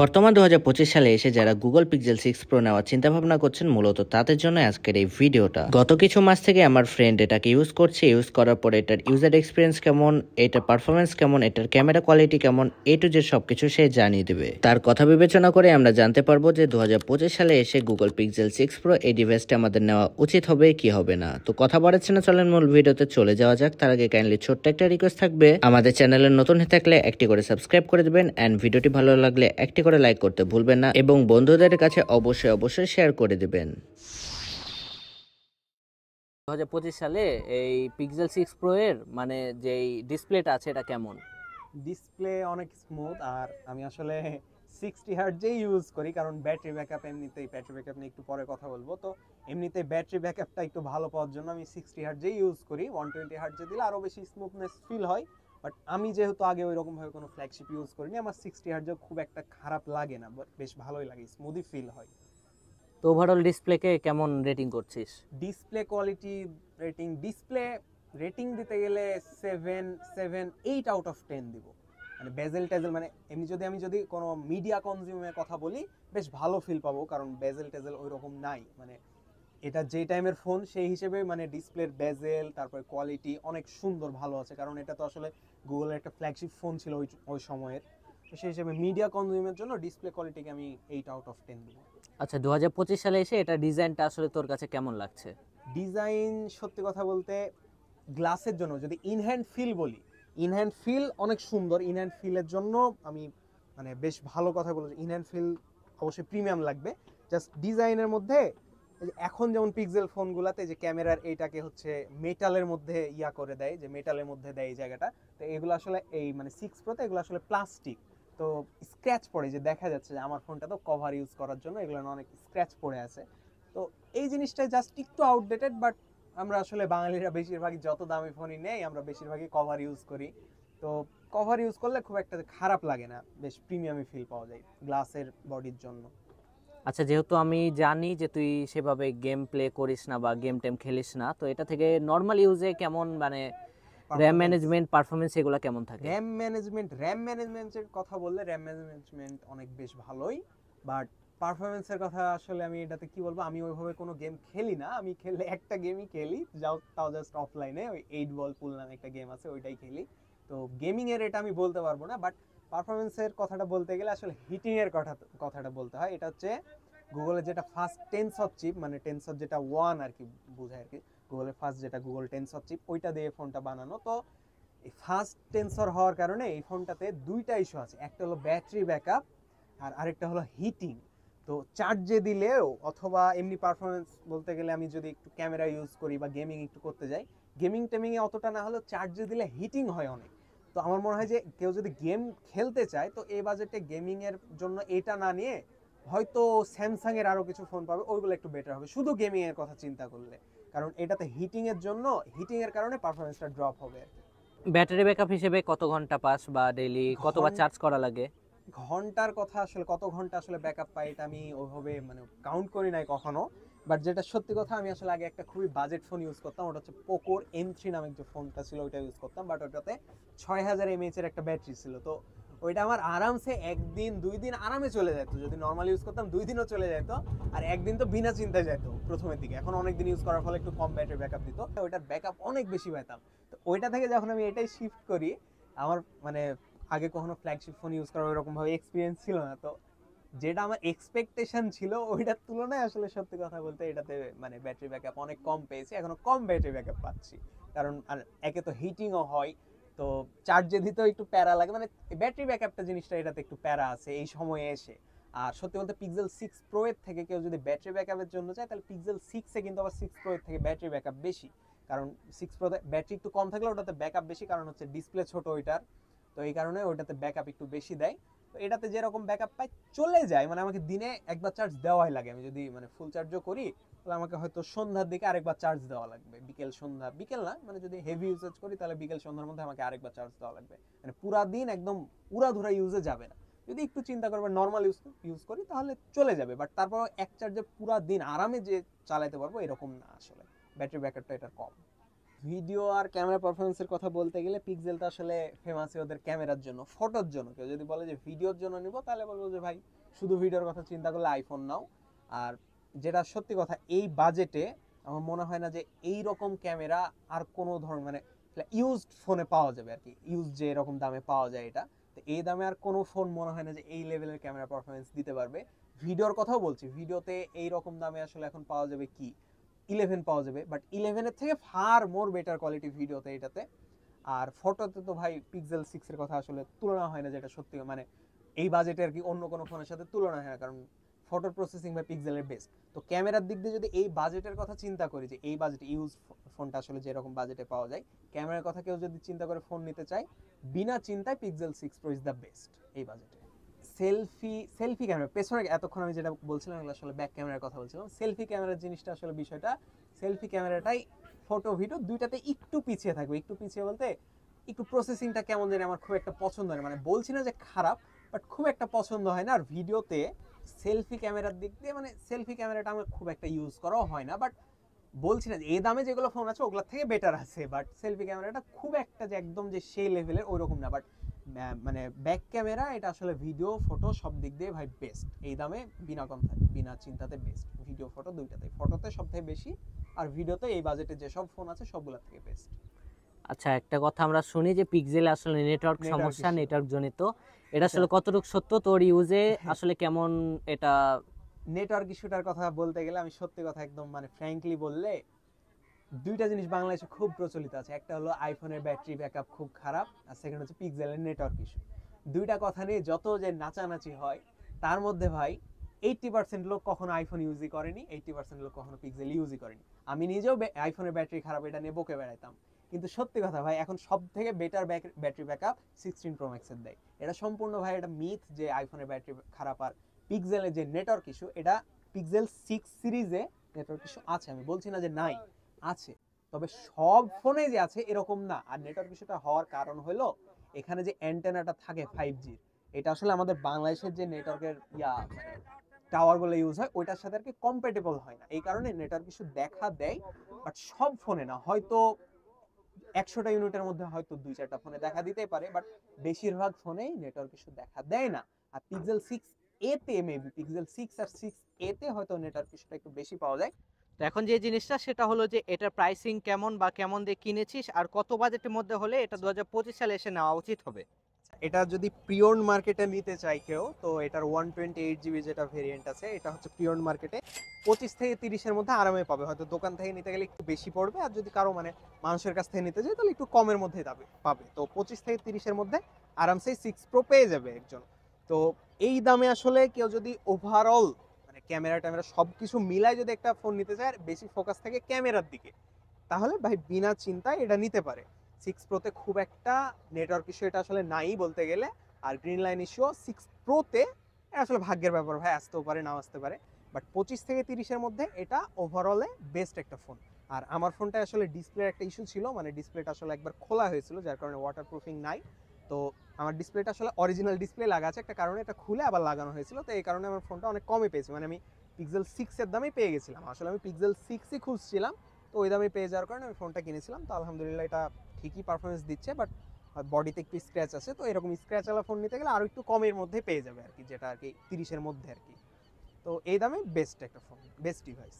বর্তমান 2025 সালে এসে যারা গুগল পিক্সেল 6 প্রো নেওয়ার চিন্তা ভাবনা করছেন মূলত তাদের জন্য আজকের এই ভিডিওটা। গত কিছু মাস থেকে আমার ফ্রেন্ড এটাকে ইউজ করছে, ইউজ করার পর এটার ইউজার এক্সপিরিয়েন্স কেমন, এটার পারফরমেন্স কেমন, এটার ক্যামেরা কোয়ালিটি কেমন, এ টু জেড সবকিছু সে জানিয়ে দেবে। তার কথা বিবেচনা করে আমরা জানতে পারবো যে 2025 সালে এসে গুগল পিক্সেল 6 প্রো এই ডিভাইসটা আমাদের নেওয়া উচিত হবে কি হবে না। তো কথা বাড়াচ্ছে না, চলেন মূল ভিডিওতে চলে যাওয়া যাক। তার আগে কাইন্ডলি ছোট্ট একটা রিকোয়েস্ট থাকবে, আমাদের চ্যানেলে নতুন হয়ে থাকলে একটি করে সাবস্ক্রাইব করে দিবেন এন্ড ভিডিওটি ভালো লাগলে একটি করে লাইক করতে ভুলবেন না এবং বন্ধুদের কাছে অবশ্যই শেয়ার করে দিবেন। 2025 সালে এই পিক্সেল 6 প্রো এর মানে যেই ডিসপ্লেটা আছে এটা কেমন? ডিসপ্লে অনেক স্মুথ। আর আমি আসলে 60 হার্টজেই ইউজ করি, কারণ ব্যাটারি ব্যাকআপ নিয়ে একটু পরে কথা বলবো। তো এমনিতে ব্যাটারি ব্যাকআপটা একটু ভালো পাওয়ার জন্য আমি 60 হার্টজেই ইউজ করি। 120 হার্টজে দিলে আরও বেশি স্মুথনেস ফিল হয়, বাট আমি যেহেতু আগে ওই রকমভাবে কোনো ফ্ল্যাগশিপ ইউজ করিনি, আমার 60 হার্টজে খুব একটা খারাপ লাগে না, বেশ ভালোই লাগে, স্মুথই ফিল হয়। তো ওভারঅল ডিসপ্লেকে কেমন রেটিং করছিস? ডিসপ্লে কোয়ালিটি রেটিং দিতে গেলে 8 আউট অফ 10 দিব। মানে বেজেল টেজেল, মানে এমনি আমি যদি কোনো মিডিয়া কনজিউমের কথা বলি, বেশ ভালো ফিল পাবো, কারণ বেজেল টেজেল ওই রকম নাই। মানে এটা যে টাইমের ফোন সেই হিসেবে মানে ডিসপ্লের বেজেল, তারপরে কোয়ালিটি অনেক সুন্দর ভালো আছে, কারণ এটা তো আসলে গুগলের একটা ফ্ল্যাগশিপ ফোন ছিল ওই সময়ের। তো সেই হিসেবে মিডিয়া কনজিউমের জন্য ডিসপ্লে কোয়ালিটিকে আমি 8 আউট অফ 10 দিব। আচ্ছা, 2025 সালে এসে এটা ডিজাইনটা আসলে তোর কাছে কেমন লাগছে? ডিজাইন সত্যি কথা বলতে গ্লাসের জন্য যদি ইনহ্যান্ড ফিল বলি, ইনহ্যান্ড ফিল অনেক সুন্দর। ইনহ্যান্ড ফিলের জন্য আমি মানে বেশ ভালো কথা বলেছি, ইনহ্যান্ড ফিল অবশ্যই প্রিমিয়াম লাগবে। জাস্ট ডিজাইনের মধ্যে এখন যেমন পিক্সেল ফোনগুলোতে যে ক্যামেরার এইটাকে হচ্ছে মেটালের মধ্যে করে দেয়, যে মেটালের মধ্যে দেয় এই জায়গাটা, তো এগুলো আসলে এই মানে 6 প্রোতে এগুলো আসলে প্লাস্টিক, তো স্ক্র্যাচ পড়ে, যে দেখা যাচ্ছে যে আমার ফোনটা তো কভার ইউজ করার জন্য এগুলো অনেক স্ক্র্যাচ পড়ে আছে। তো এই জিনিসটা জাস্ট একটু আউটডেটেড, বাট আমরা আসলে বাঙালিরা বেশিরভাগই যত দামি ফোনই নেই আমরা বেশিরভাগই কভার ইউজ করি। তো কভার ইউজ করলে খুব একটা খারাপ লাগে না, বেশ প্রিমিয়ামই ফিল পাওয়া যায় গ্লাসের বডির জন্য। আচ্ছা, যেহেতু আমি জানি যে তুই সেভাবে গেম প্লে করিস না বা গেম টেম খেলিস না, তো এটা থেকে নর্মাল ইউজে কেমন মানে র্যাম ম্যানেজমেন্ট, পারফরমেন্স এগুলো কেমন থাকে? র্যাম ম্যানেজমেন্টের কথা বললে র্যাম ম্যানেজমেন্ট অনেক বেশ ভালোই, বাট পারফরমেন্সের কথা আসলে আমি এটাতে কি বলবো, আমি ওইভাবে কোনো গেম খেলি না। আমি খেললে একটা গেমই খেলি, তাও জাস্ট অফলাইনে, ওই 8 বল পুল নামে একটা গেম আছে, ওইটাই খেলি। তো গেমিং এর এটা আমি বলতে পারবো না, বাট পারফরমেন্সের কথাটা বলতে গেলে আসলে হিটিং এর কথাটা বলতে হয়। এটা হচ্ছে গুগলের যেটা ফার্স্ট টেন্সর চিপ, মানে টেন্সর যেটা 1 আর কি বোঝায় আর কি, গুগলের ফার্স্ট যেটা গুগল টেন্সর চিপ, ওইটা দিয়ে ফোনটা বানানো। তো এই ফার্স্ট টেন্সর হওয়ার কারণে এই ফোনটাতে দুইটা ইস্যু আছে, একটা হলো ব্যাটারি ব্যাকআপ আর আরেকটা হলো হিটিং। তো চার্জে দিলেও অথবা এমনি পারফরমেন্স বলতে গেলে আমি যদি একটু ক্যামেরা ইউজ করি বা গেমিং একটু করতে যাই, গেমিং টেমিংয়ে অতটা না হলেও চার্জে দিলে হিটিং হয় অনেক। তো আমার মনে হয় যে কেউ যদি গেম খেলতে চায় তো এই বাজেটে গেমিংয়ের জন্য এটা না নিয়ে হয়তো স্যামসাংয়ের আরও কিছু ফোন পাবে, ওইগুলো একটু বেটার হবে শুধু গেমিংয়ের কথা চিন্তা করলে, কারণ এটাতে হিটিংয়ের কারণে পারফরমেন্সটা ড্রপ হবে আর কি। ব্যাটারি ব্যাকআপ হিসেবে কত ঘন্টা পাস বা ডেইলি কতবার চার্জ করা লাগে? ঘন্টার কথা আসলে কত ঘন্টা আসলে ব্যাকআপ পাই এটা আমি ওইভাবে মানে কাউন্ট করি নাই কখনো, বাট যেটা সত্যি কথা, আমি আসলে আগে একটা খুবই বাজেট ফোন ইউজ করতাম, ওটা হচ্ছে পোকোর M3 নামে যে ফোনটা ছিল, ওইটা ইউজ করতাম, বাট ওটাতে 6000 mAh এর একটা ব্যাটারি ছিল। তো ওইটা আমার আরামসে একদিন 2 দিন আরামে চলে যেত, যদি নর্মাল ইউজ করতাম 2 দিনও চলে যেত, আর একদিন তো বিনা চিন্তায় যেত প্রথমের দিকে। এখন অনেকদিন ইউজ করার ফলে একটু কম ব্যাটারি ব্যাকআপ দিত, ওইটার ব্যাকআপ অনেক বেশি পেতাম। তো ওইটা থেকে যখন আমি এটাই শিফট করি, আমার মানে আগে কখনো ফ্ল্যাগশিপ ফোন ইউজ করার ওরকম ভাবে এক্সপিরিয়েন্স ছিল না, তো যেটা আমার এক্সপেকটেশন ছিল ওইটার তুলনায় আসলে সত্যি কথা বলতে এটাতে মানে ব্যাটারি ব্যাকআপ অনেক কম পেয়েছি, এখনো কম ব্যাটারি ব্যাকআপ পাচ্ছি। কারণ আর একে তো হিটিংও হয়, তো চার্জে দিতেও একটু প্যারা লাগে, মানে ব্যাটারি ব্যাকআপটা জিনিসটা এটাতে একটু প্যারা আছে এই সময়ে এসে। আর সত্যি বলতে পিক্সেল 6 প্রো এর থেকে কেউ যদি ব্যাটারি ব্যাকআপের জন্য চায়, তাহলে পিক্সেল 6 এ কিন্তু আবার 6 প্রো এর থেকে ব্যাটারি ব্যাকআপ বেশি, কারণ 6 প্রোতে ব্যাটারি একটু কম থাকলে ওটাতে ব্যাকআপ বেশি, কারণ হচ্ছে ডিসপ্লে ছোট ওইটার, তো এই কারণে ওটাতে ব্যাকআপ একটু বেশি দেয়। তো এটাতে যেরকম ব্যাকআপ পাই চলে যায়, মানে আমাকে দিনে একবার চার্জ দেওয়াই লাগে। আমি যদি মানে ফুল চার্জও করি তাহলে আমাকে হয়তো সন্ধ্যার দিকে আরেকবার চার্জ দেওয়া লাগবে, বিকেল না, মানে যদি হেভি ইউজেজ করি তাহলে বিকেল সন্ধ্যার মধ্যে আমাকে আরেকবার চার্জ দেওয়া লাগবে, মানে পুরা দিন একদম উড়াধুরা ইউজে যাবে না। যদি একটু চিন্তা করবে নর্মাল ইউজ করি তাহলে চলে যাবে, বাট তারপর এক চার্জে পুরা দিন আরামে যে চালাতে পারবো এরকম না, আসলে ব্যাটারি ব্যাকআপটা এটা কম। ভিডিও আর ক্যামেরা পারফরমেন্সের কথা বলতে গেলে পিক্সেলটা আসলে ফেমাসই ওদের ক্যামেরার জন্য, ফটোর জন্য। কেউ যদি বলে যে ভিডিওর জন্য নিব, তাহলে বলবো যে ভাই শুধু ভিডিওর কথা চিন্তা করলে আইফোন নাও। আর যেটা সত্যি কথা, এই বাজেটে আমার মনে হয় না যে এই রকম ক্যামেরা আর কোনো ধরনের মানে ইউজড ফোনে পাওয়া যাবে আর কি, ইউজ যে এরকম দামে পাওয়া যায় এটা। তো এই দামে আর কোনো ফোন মনে হয় না যে এই লেভেলের ক্যামেরা পারফরমেন্স দিতে পারবে। ভিডিওর কথাও বলছি, ভিডিওতে এই রকম দামে আসলে এখন পাওয়া যাবে কি, 11 পাওয়া যাবে, বাট 11-এর থেকে ফার মোর বেটার কোয়ালিটি ভিডিওতে এটাতে। আর ফটোতে তো ভাই পিক্সেল 6 এর কথা আসলে তুলনা হয় না, যেটা সত্যি মানে এই বাজেটে আর কি অন্য কোনো ফোনের সাথে তুলনা হয় না, কারণ ফটোর প্রসেসিং বা পিক্সেলের বেস্ট। তো ক্যামেরার দিক দিয়ে যদি এই বাজেটের কথা চিন্তা করি, যে এই বাজেটে ইউজ ফোনটা আসলে যেরকম বাজেটে পাওয়া যায়, ক্যামেরার কথা কেউ যদি চিন্তা করে ফোন নিতে চায়, বিনা চিন্তায় pixel 6 pro is the best এই বাজেটে। সেলফি ক্যামেরা পেছনে এতক্ষণ আমি যেটা বলছিলাম এগুলো আসলে ব্যাক ক্যামেরার কথা বলছিলাম। সেলফি ক্যামেরার জিনিসটা আসলে বিষয়টা, সেলফি ক্যামেরাটাই ফটো ভিডিও দুইটাতে একটু পিছিয়ে থাকবে। একটু পিছিয়ে বলতে একটু প্রসেসিংটা কেমন জানি আমার খুব একটা পছন্দ হয় না, মানে বলছি না যে খারাপ, বাট খুব একটা পছন্দ হয় না। আর ভিডিওতে সেলফি ক্যামেরার দিক দিয়ে মানে সেলফি ক্যামেরাটা আমার খুব একটা ইউজ করাও হয় না, বাট বলছি না যে এই দামে যেগুলো ফোন আছে ওগুলোর থেকে বেটার আছে, বাট সেলফি ক্যামেরাটা খুব একটা যে একদম যে সেই লেভেলের ওইরকম না। বাট মানে ব্যাক ক্যামেরা এটা আসলে ভিডিও ফটো সব দিক দিয়ে ভাই বেস্ট এই দামে, বিনা কথা বিনা চিন্তাতে বেস্ট। ভিডিও ফটো দুইটাতেই, ফটোতে সবথেকে বেশি, আর ভিডিওতে এই বাজেটে যেসব ফোন আছে সবগুলোর থেকে বেস্ট। আচ্ছা, একটা কথা আমরা শুনি যে পিক্সেলে আসলে নেটওয়ার্ক সমস্যা, নেটওয়ার্ক জনিত, এটা আসলে কতটুকু সত্য? তোর ইউজে আসলে কেমন এটা? নেটওয়ার্ক ইস্যুটার কথা বলতে গেলে আমি সত্যি কথা একদম মানে ফ্র্যাঙ্কলি বললে, দুইটা জিনিস বাংলাদেশে খুব প্রচলিত আছে। একটা হলো আইফোনের ব্যাটারি ব্যাকআপ খুব খারাপ, আর সেকেন্ড হচ্ছে পিক্সেলের নেটওয়ার্ক ইস্যু। দুইটা কথা নিয়ে যত যে নাচানাচি হয়, তার মধ্যে ভাই 80% লোক কখনো আইফোন ইউজই করেনি, 80% লোক কখনো পিক্সেল ইউজই করেনি। আমি নিজেও আইফোনের ব্যাটারি খারাপ এটা নিয়ে বকে বেড়াইতাম, কিন্তু সত্যি কথা ভাই এখন সব থেকে বেটার ব্যাটারি ব্যাকআপ 16 প্রো ম্যাক্সের দেয়। এটা সম্পূর্ণ ভাই এটা মিথ যে আইফোনের ব্যাটারি খারাপ। আর পিক্সেলের যে নেটওয়ার্ক ইস্যু, এটা পিক্সেল 6 সিরিজে নেটওয়ার্ক ইস্যু আছে, আমি বলছি না যে নাই, আছে, তবে সব ফোনে যে আছে এরকম না। আর নেটওয়ার্ক ইস্যুটা হওয়ার কারণ হলো এখানে যে অ্যান্টেনাটা থাকে 5G, এটা আসলে আমাদের বাংলাদেশের যে নেটওয়ার্কের মানে টাওয়ারগুলো ইউজ হয় ওইটার সাথে আর কি কম্প্যাটেবল হয় না, এই কারণে নেটওয়ার্ক ইস্যু দেখা দেয়। বাট সব ফোনে না, হয়তো 100টা ইউনিটের মধ্যে হয়তো 2-4টা ফোনে দেখা দিতেই পারে, বাট বেশিরভাগ ফোনেই নেটওয়ার্ক ইস্যু দেখা দেয় না। আর পিক্সেল 6 এতে মেবি পিক্সেল 6 আর 6 এতে হয়তো নেটওয়ার্ক ইস্যুটা একটু বেশি পাওয়া যায়। তো এখন যে জিনিসটা সেটা হলো যে এটার প্রাইসিং কেমন বা কেমন দিয়ে কিনেছিস, আর কত বাজেটের মধ্যে হলে এটা 2025 সালে এসে নেওয়া উচিত হবে? এটা যদি প্রিয়ন মার্কেটে নিতে চাই কেউ, তো এটার 128GB যেটা ভেরিয়েন্ট আছে, এটা হচ্ছে প্রিয়ন মার্কেটে 25 থেকে 30-এর মধ্যে আরামে পাবে। হয়তো দোকান থেকে নিতে গেলে একটু বেশি পড়বে, আর যদি কারো মানে মানুষের কাছ থেকে নিতে যায় তাহলে একটু কমের মধ্যেই পাবে। তো 25 থেকে 30-এর মধ্যে আরামসে 6 প্রো পেয়ে যাবে একজন। তো এই দামে আসলে কেউ যদি ওভারঅল মানে ক্যামেরা ট্যামেরা সব কিছু মিলাই যদি একটা ফোন নিতে চায়, আর বেশি ফোকাস থাকে ক্যামেরার দিকে, তাহলে ভাই বিনা চিন্তায় এটা নিতে পারে। 6 প্রোতে খুব একটা নেটওয়ার্ক ইস্যু এটা আসলে নাই বলতে গেলে। আর গ্রিন লাইন ইস্যু 6 প্রোতে আসলে ভাগ্যের ব্যাপার ভাই, আসতেও পারে নাও আসতে পারে। বাট 25 থেকে 30-এর মধ্যে এটা ওভারঅলে বেস্ট একটা ফোন। আর আমার ফোনটা আসলে ডিসপ্লের একটা ইস্যু ছিল, মানে ডিসপ্লেটা আসলে একবার খোলা হয়েছিল, যার কারণে ওয়াটারপ্রুফিং নাই। তো আমার ডিসপ্লেটা আসলে অরিজিনাল ডিসপ্লে লাগা আছে একটা কারণে, এটা খুলে আবার লাগানো হয়েছিল, তো এই কারণে আমার ফোনটা অনেক কমে পেয়েছি। মানে আমি পিক্সেল 6-এর দামে পেয়ে গেছিলাম, আসলে আমি পিক্সেল 6ই খুঁজছিলাম, তো ওই দামে পেয়ে যাওয়ার কারণে আমি ফোনটা কিনেছিলাম। তো আলহামদুলিল্লাহ এটা ঠিকই পারফরমেন্স দিচ্ছে, বাট বডিতে একটু স্ক্র্যাচ আছে, তো এরকম স্ক্র্যাচওয়ালা ফোন নিতে গেলে আরও একটু কমের মধ্যে পেয়ে যাবে আর কি, যেটা আর কি 30-এর মধ্যে আর কি। তো এই দামে বেস্ট একটা ফোন, বেস্ট ডিভাইস।